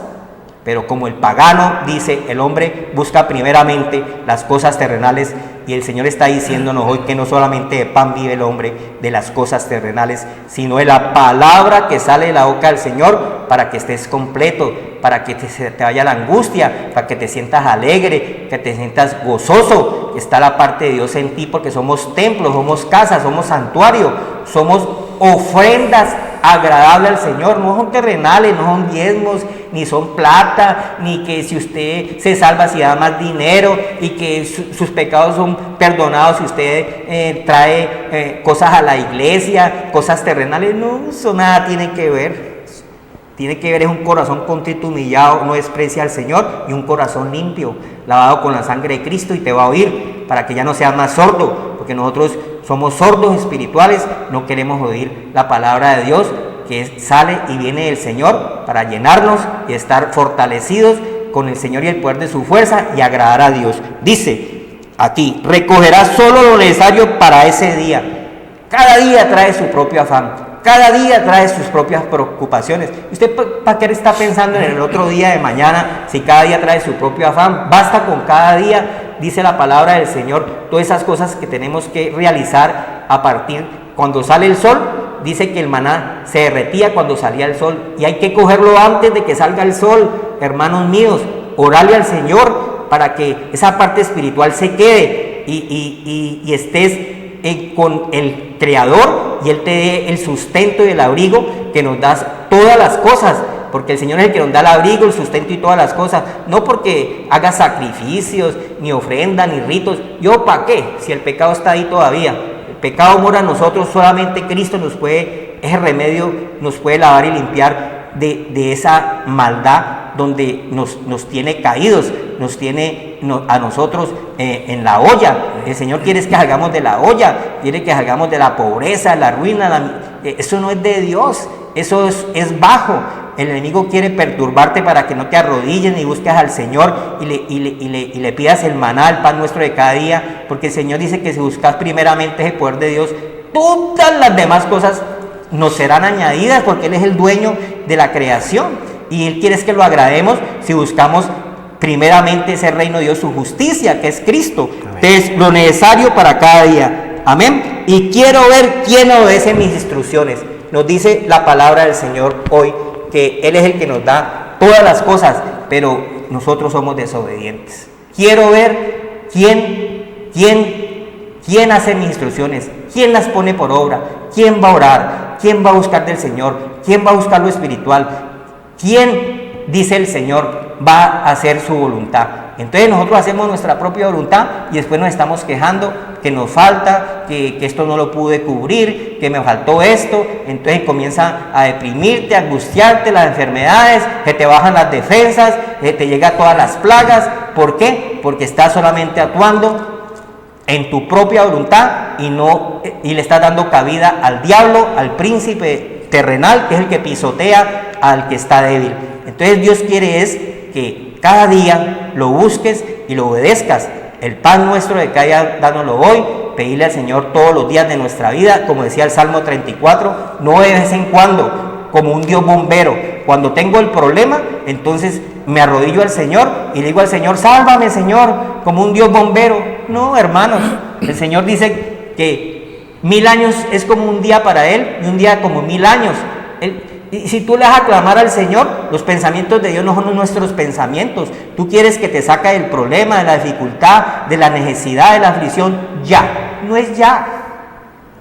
Pero como el pagano, dice, el hombre busca primeramente las cosas terrenales, y el Señor está diciéndonos hoy que no solamente de pan vive el hombre, de las cosas terrenales, sino de la palabra que sale de la boca del Señor, para que estés completo, para que te vaya la angustia, para que te sientas alegre, que te sientas gozoso. Está la parte de Dios en ti, porque somos templos, somos casas, somos santuario, somos ofrendas agradables al Señor. No son terrenales, no son diezmos, ni son plata, ni que si usted se salva si da más dinero, y que sus pecados son perdonados si usted trae cosas a la iglesia, cosas terrenales. No, eso nada tiene que ver. Tiene que ver es un corazón contrito, humillado, no desprecia al Señor, y un corazón limpio, lavado con la sangre de Cristo, y te va a oír para que ya no seas más sordo, porque nosotros somos sordos espirituales, no queremos oír la palabra de Dios que sale y viene del Señor para llenarnos y estar fortalecidos con el Señor y el poder de su fuerza y agradar a Dios. Dice aquí: recogerás solo lo necesario para ese día. Cada día trae su propio afán. Cada día trae sus propias preocupaciones. ¿Usted para qué está pensando en el otro día de mañana si cada día trae su propio afán? Basta con cada día, dice la palabra del Señor, todas esas cosas que tenemos que realizar a partir cuando sale el sol. Dice que el maná se derretía cuando salía el sol, y hay que cogerlo antes de que salga el sol, hermanos míos. orarle al Señor para que esa parte espiritual se quede y estés con el Creador y Él te dé el sustento y el abrigo que nos da todas las cosas, porque el Señor es el que nos da el abrigo, el sustento y todas las cosas, no porque haga sacrificios, ni ofrenda, ni ritos. ¿Yo para qué? Si el pecado está ahí todavía. El pecado mora en nosotros, solamente Cristo nos puede, ese remedio nos puede lavar y limpiar de esa maldad donde nos tiene caídos, nos tiene a nosotros en la olla. El Señor quiere que salgamos de la olla, quiere que salgamos de la pobreza, la ruina. Eso no es de Dios, eso es bajo. El enemigo quiere perturbarte para que no te arrodilles ni busques al Señor y le pidas el maná, el pan nuestro de cada día, porque el Señor dice que si buscas primeramente ese poder de Dios, todas las demás cosas nos serán añadidas, porque Él es el dueño de la creación y Él quiere que lo agrademos si buscamos primeramente ese reino de Dios, su justicia, que es Cristo. Es lo necesario para cada día. Amén. Y quiero ver quién obedece mis instrucciones. Nos dice la palabra del Señor hoy que Él es el que nos da todas las cosas, pero nosotros somos desobedientes. Quiero ver quién hace mis instrucciones, quién las pone por obra, quién va a orar, quién va a buscar del Señor, quién va a buscar lo espiritual, quién, dice el Señor, va a hacer su voluntad. Entonces nosotros hacemos nuestra propia voluntad y después nos estamos quejando que nos falta, que esto no lo pude cubrir, que me faltó esto. Entonces comienza a deprimirte, a angustiarte, las enfermedades, que te bajan las defensas, que te llegan todas las plagas. ¿Por qué? Porque estás solamente actuando en tu propia voluntad y le estás dando cabida al diablo, al príncipe terrenal, que es el que pisotea al que está débil. Entonces Dios quiere es que cada día lo busques y lo obedezcas. El pan nuestro de cada día, dánoslo hoy. Pedirle al Señor todos los días de nuestra vida, como decía el Salmo 34, no de vez en cuando, como un Dios bombero. Cuando tengo el problema, entonces me arrodillo al Señor y le digo al Señor, sálvame, Señor, como un Dios bombero. No, hermanos, el Señor dice que 1000 años es como un día para Él y un día como 1000 años. Y si tú le vas a clamar al Señor, los pensamientos de Dios no son nuestros pensamientos. Tú quieres que te saque del problema, de la dificultad, de la necesidad, de la aflicción, ya. No es ya.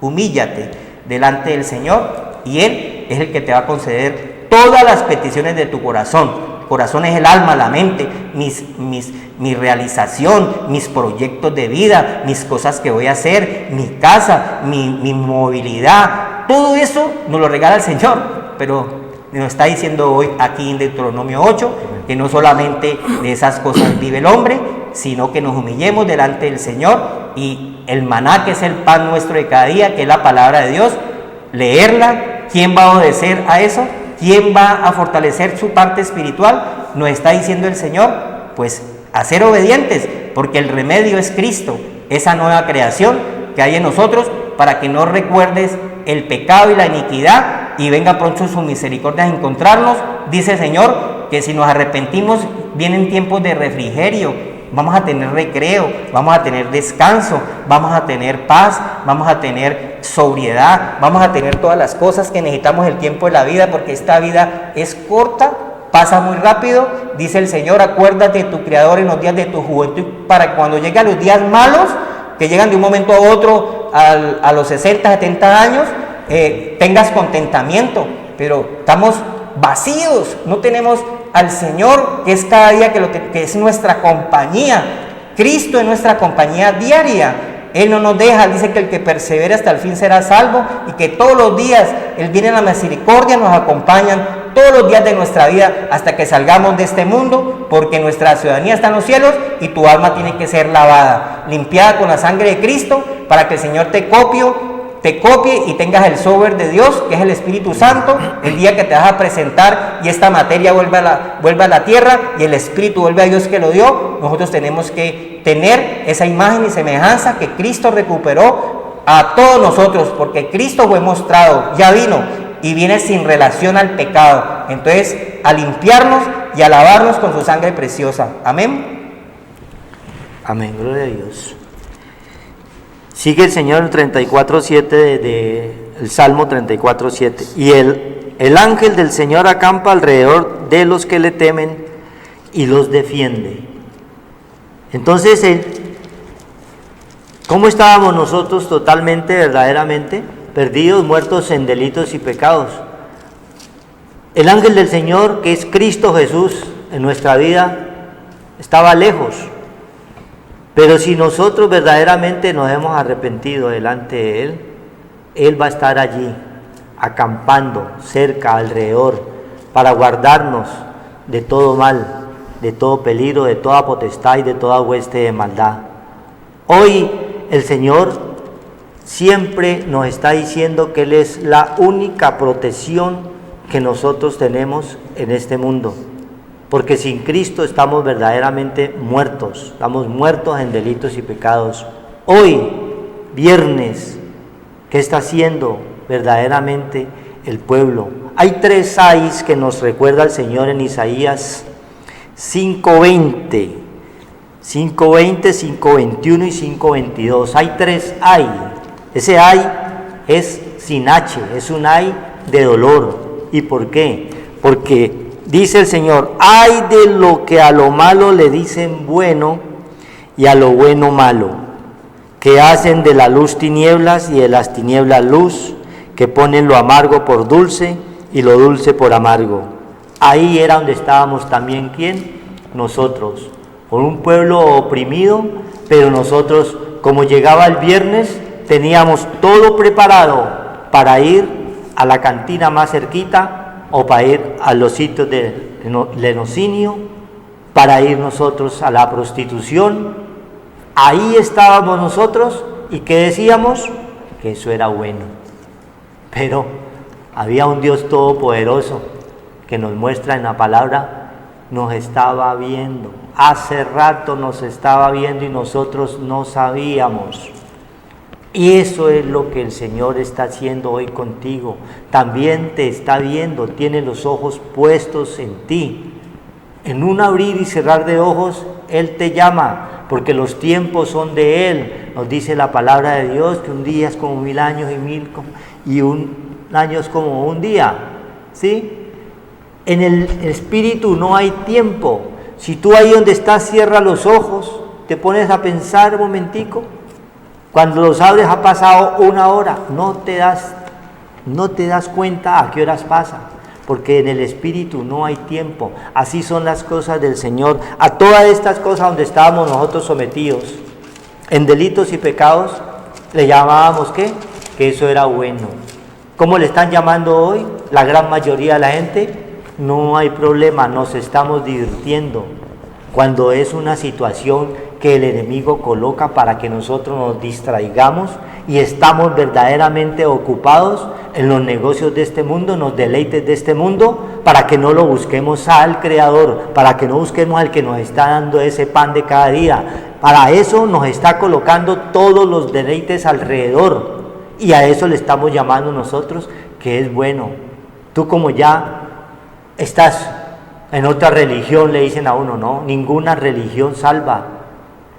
Humíllate delante del Señor y Él es el que te va a conceder todas las peticiones de tu corazón. Corazón es el alma, la mente, mi realización, mis proyectos de vida, mis cosas que voy a hacer, mi casa, mi movilidad. Todo eso nos lo regala el Señor. Pero nos está diciendo hoy aquí en Deuteronomio 8 que no solamente de esas cosas vive el hombre, sino que nos humillemos delante del Señor y el maná, que es el pan nuestro de cada día, que es la palabra de Dios, leerla. ¿Quién va a obedecer a eso? ¿Quién va a fortalecer su parte espiritual? Nos está diciendo el Señor, pues a ser obedientes, porque el remedio es Cristo, esa nueva creación que hay en nosotros, para que no recuerdes el pecado y la iniquidad y venga pronto su misericordia a encontrarnos. Dice el Señor que si nos arrepentimos vienen tiempos de refrigerio, vamos a tener recreo, vamos a tener descanso, vamos a tener paz, vamos a tener sobriedad, vamos a tener todas las cosas que necesitamos el tiempo de la vida, porque esta vida es corta, pasa muy rápido. Dice el Señor, acuérdate de tu Creador en los días de tu juventud, para cuando lleguen los días malos, que llegan de un momento a otro a los 60, 70 años, tengas contentamiento. Pero estamos vacíos, no tenemos al Señor, que es cada día que es nuestra compañía. Cristo es nuestra compañía diaria. Él no nos deja, dice que el que persevera hasta el fin será salvo, y que todos los días Él viene a la misericordia, nos acompañan todos los días de nuestra vida hasta que salgamos de este mundo, porque nuestra ciudadanía está en los cielos y tu alma tiene que ser lavada, limpiada con la sangre de Cristo, para que el Señor te copie y tengas el sober de Dios, que es el Espíritu Santo, el día que te vas a presentar y esta materia vuelve a la tierra y el Espíritu vuelve a Dios que lo dio. Nosotros tenemos que tener esa imagen y semejanza que Cristo recuperó a todos nosotros, porque Cristo fue mostrado, ya vino y viene sin relación al pecado. Entonces, a limpiarnos y a lavarnos con su sangre preciosa. Amén. Amén, gloria a Dios. Sigue el Señor en 34:7 el Salmo 34:7. Y el ángel del Señor acampa alrededor de los que le temen y los defiende. Entonces, ¿cómo estábamos nosotros totalmente, verdaderamente perdidos, muertos en delitos y pecados? El ángel del Señor, que es Cristo Jesús en nuestra vida, estaba lejos. Pero si nosotros verdaderamente nos hemos arrepentido delante de Él, Él va a estar allí, acampando cerca, alrededor, para guardarnos de todo mal, de todo peligro, de toda potestad y de toda hueste de maldad. Hoy el Señor siempre nos está diciendo que Él es la única protección que nosotros tenemos en este mundo. Porque sin Cristo estamos verdaderamente muertos, estamos muertos en delitos y pecados. Hoy, viernes, ¿qué está haciendo verdaderamente el pueblo? Hay 3 ayes que nos recuerda el Señor en Isaías 5:20, 5:20, 5:21 y 5:22. Hay 3 ay. Ese ay es sin H, es un ay de dolor. ¿Y por qué? Porque dice el Señor: ay de lo que a lo malo le dicen bueno y a lo bueno malo, que hacen de la luz tinieblas y de las tinieblas luz, que ponen lo amargo por dulce y lo dulce por amargo. Ahí era donde estábamos también, ¿quién? Nosotros, con un pueblo oprimido, pero nosotros, como llegaba el viernes, teníamos todo preparado para ir a la cantina más cerquita o para ir a los sitios de lenocinio, para ir nosotros a la prostitución. Ahí estábamos nosotros, y ¿qué decíamos? Que eso era bueno. Pero había un Dios todopoderoso que nos muestra en la palabra, nos estaba viendo, hace rato nos estaba viendo y nosotros no sabíamos. Y eso es lo que el Señor está haciendo hoy contigo. También te está viendo, tiene los ojos puestos en ti. En un abrir y cerrar de ojos, Él te llama, porque los tiempos son de Él. Nos dice la palabra de Dios que un día es como 1000 años y un año es como un día, ¿sí? En el Espíritu no hay tiempo. Si tú ahí donde estás cierras los ojos, te pones a pensar un momentico, cuando los abres ha pasado 1 hora, no te das cuenta a qué horas pasa, porque en el Espíritu no hay tiempo. Así son las cosas del Señor. A todas estas cosas donde estábamos nosotros sometidos, en delitos y pecados, le llamábamos ¿qué? Que eso era bueno. ¿Cómo le están llamando hoy la gran mayoría de la gente? No hay problema, nos estamos divirtiendo. Cuando es una situación que el enemigo coloca para que nosotros nos distraigamos y estamos verdaderamente ocupados en los negocios de este mundo, en los deleites de este mundo, para que no lo busquemos al Creador, para que no busquemos al que nos está dando ese pan de cada día. Para eso nos está colocando todos los deleites alrededor, y a eso le estamos llamando nosotros que es bueno. Tú, como ya estás en otra religión, le dicen a uno: no, ninguna religión salva.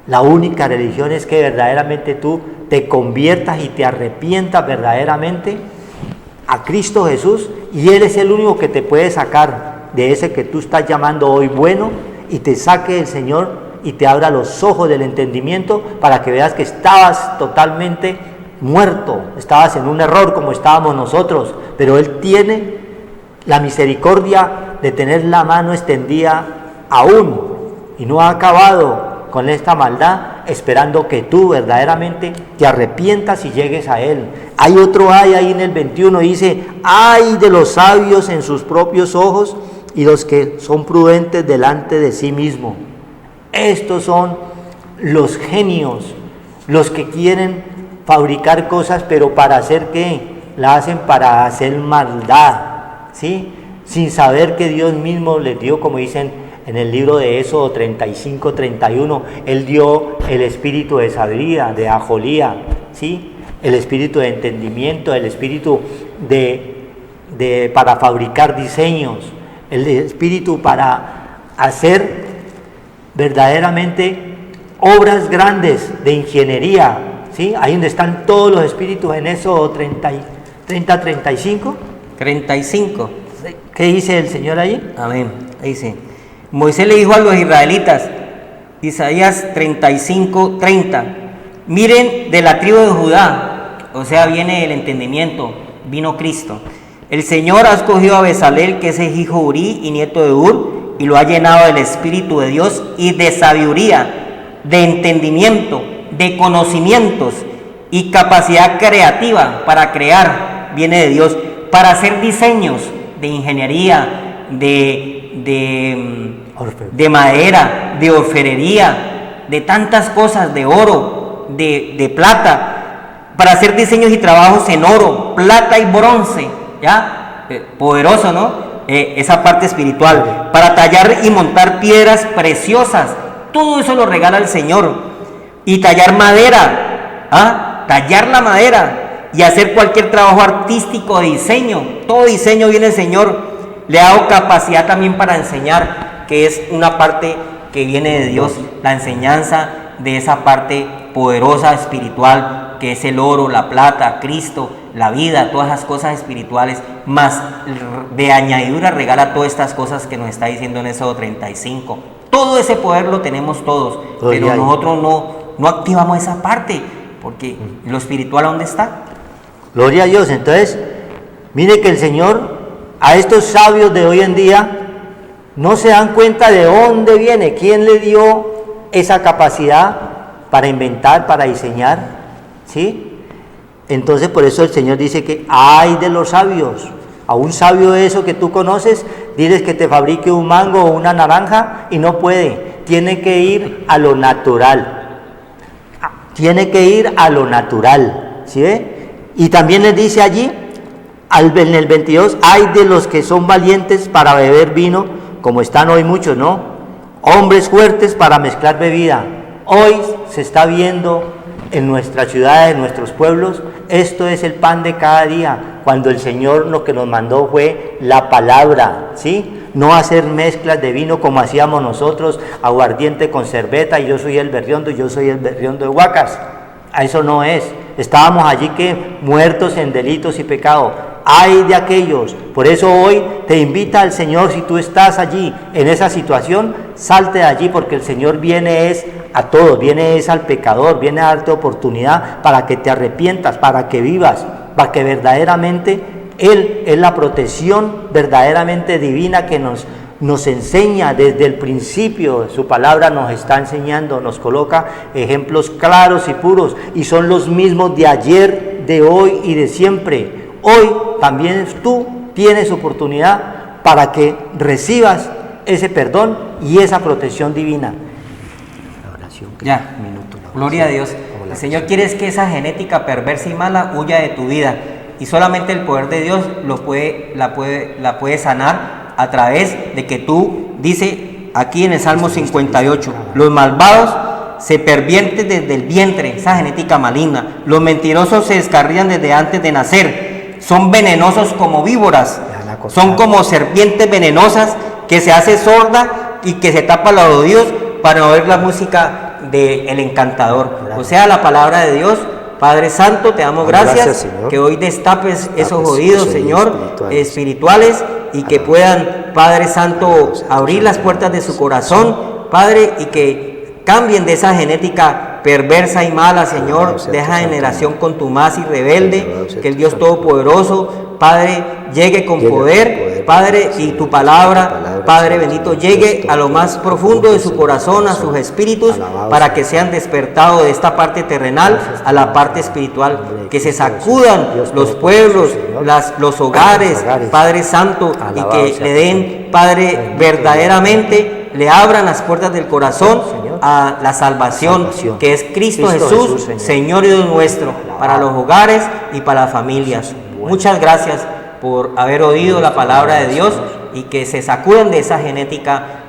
La única religión es que verdaderamente tú te conviertas y te arrepientas verdaderamente a Cristo Jesús, y Él es el único que te puede sacar de ese que tú estás llamando hoy bueno, y te saque el Señor y te abra los ojos del entendimiento para que veas que estabas totalmente muerto, estabas en un error como estábamos nosotros, pero Él tiene la misericordia de tener la mano extendida aún, y no ha acabado con esta maldad, esperando que tú verdaderamente te arrepientas y llegues a Él. Hay otro ay ahí en el 21, dice: ay de los sabios en sus propios ojos y los que son prudentes delante de sí mismo. Estos son los genios, los que quieren fabricar cosas, pero para hacer ¿qué? La hacen para hacer maldad, ¿sí? Sin saber que Dios mismo les dio, como dicen en el libro de Éxodo 35-31, Él dio el espíritu de sabiduría, de ajolía, ¿sí? El espíritu de entendimiento, el espíritu para fabricar diseños, el espíritu para hacer verdaderamente obras grandes de ingeniería, ¿sí? Ahí donde están todos los espíritus en Éxodo 30-35. 35. ¿Qué dice el Señor allí? Amén. Dice: Moisés le dijo a los israelitas, Isaías 35:30, miren de la tribu de Judá, o sea, viene el entendimiento, vino Cristo. El Señor ha escogido a Bezalel, que es hijo de Urí y nieto de Ur, y lo ha llenado del Espíritu de Dios y de sabiduría, de entendimiento, de conocimientos y capacidad creativa para crear, viene de Dios, para hacer diseños de ingeniería, de madera, de orfebrería, de tantas cosas, de oro, de plata, para hacer diseños y trabajos en oro, plata y bronce, ¿ya? Poderoso, ¿no? Esa parte espiritual, para tallar y montar piedras preciosas, todo eso lo regala el Señor, y tallar madera, tallar la madera, y hacer cualquier trabajo artístico de diseño, todo diseño viene el Señor. Le ha dado capacidad también para enseñar, que es una parte que viene de Dios, la enseñanza de esa parte poderosa espiritual, que es el oro, la plata, Cristo, la vida, todas esas cosas espirituales, más de añadidura regala todas estas cosas que nos está diciendo en Éxodo 35. Todo ese poder lo tenemos todos, pero nosotros no activamos esa parte, porque lo espiritual, ¿dónde está? Gloria a Dios. Entonces, mire que el Señor, a estos sabios de hoy en día, no se dan cuenta de dónde viene, quién le dio esa capacidad para inventar, para diseñar, ¿sí? Entonces, por eso el Señor dice que ay de los sabios. A un sabio de eso que tú conoces, diles que te fabrique un mango o una naranja y no puede. Tiene que ir a lo natural. Tiene que ir a lo natural, ¿sí ve? Y también les dice allí, en el 22, hay de los que son valientes para beber vino, como están hoy muchos, ¿no? Hombres fuertes para mezclar bebida. Hoy se está viendo en nuestras ciudades, en nuestros pueblos, esto es el pan de cada día, cuando el Señor lo que nos mandó fue la palabra, ¿sí? No hacer mezclas de vino como hacíamos nosotros, aguardiente con cerveza, y yo soy el berriondo, y yo soy el berriondo de Huacas. A eso no es. Estábamos allí que muertos en delitos y pecado. Ay de aquellos. Por eso hoy te invita al Señor, si tú estás allí en esa situación, salte de allí, porque el Señor viene es a todos, viene es al pecador, viene a darte oportunidad para que te arrepientas, para que vivas, para que verdaderamente Él es la protección verdaderamente divina que nos enseña desde el principio. Su palabra nos está enseñando, nos coloca ejemplos claros y puros, y son los mismos de ayer, de hoy y de siempre. Hoy también tú tienes oportunidad para que recibas ese perdón y esa protección divina. La oración, ya, minuto. Gloria a Dios. El Señor quiere que esa genética perversa y mala huya de tu vida, y solamente el poder de Dios la puede sanar a través de que tú, dice aquí en el Salmo 58, los malvados se pervierten desde el vientre, esa genética maligna. Los mentirosos se descarrían desde antes de nacer. Son venenosos como víboras, son como serpientes venenosas que se hace sorda y que se tapa los oídos para oír la música del encantador. O sea, la palabra de Dios. Padre Santo, te damos gracias que hoy destapes esos oídos, Señor, espirituales, y que puedan, Padre Santo, abrir las puertas de su corazón, Padre, y que cambien de esa genética perversa y mala, Señor, de esa generación contumaz y rebelde, que el Dios Todopoderoso, Padre, llegue con poder, Padre, y tu palabra, Padre bendito, llegue a lo más profundo de su corazón, a sus espíritus, para que sean despertados de esta parte terrenal a la parte espiritual, que se sacudan los pueblos, los hogares, Padre Santo, y que le den, Padre, verdaderamente, le abran las puertas del corazón a la salvación, que es Cristo Jesús, Señor y Dios nuestro, para los hogares y para las familias. Muchas gracias por haber oído la palabra de Dios, y que se sacudan de esa genética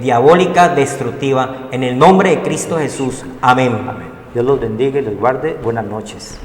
diabólica, destructiva, en el nombre de Cristo Jesús. Amén. Dios los bendiga y los guarde. Buenas noches.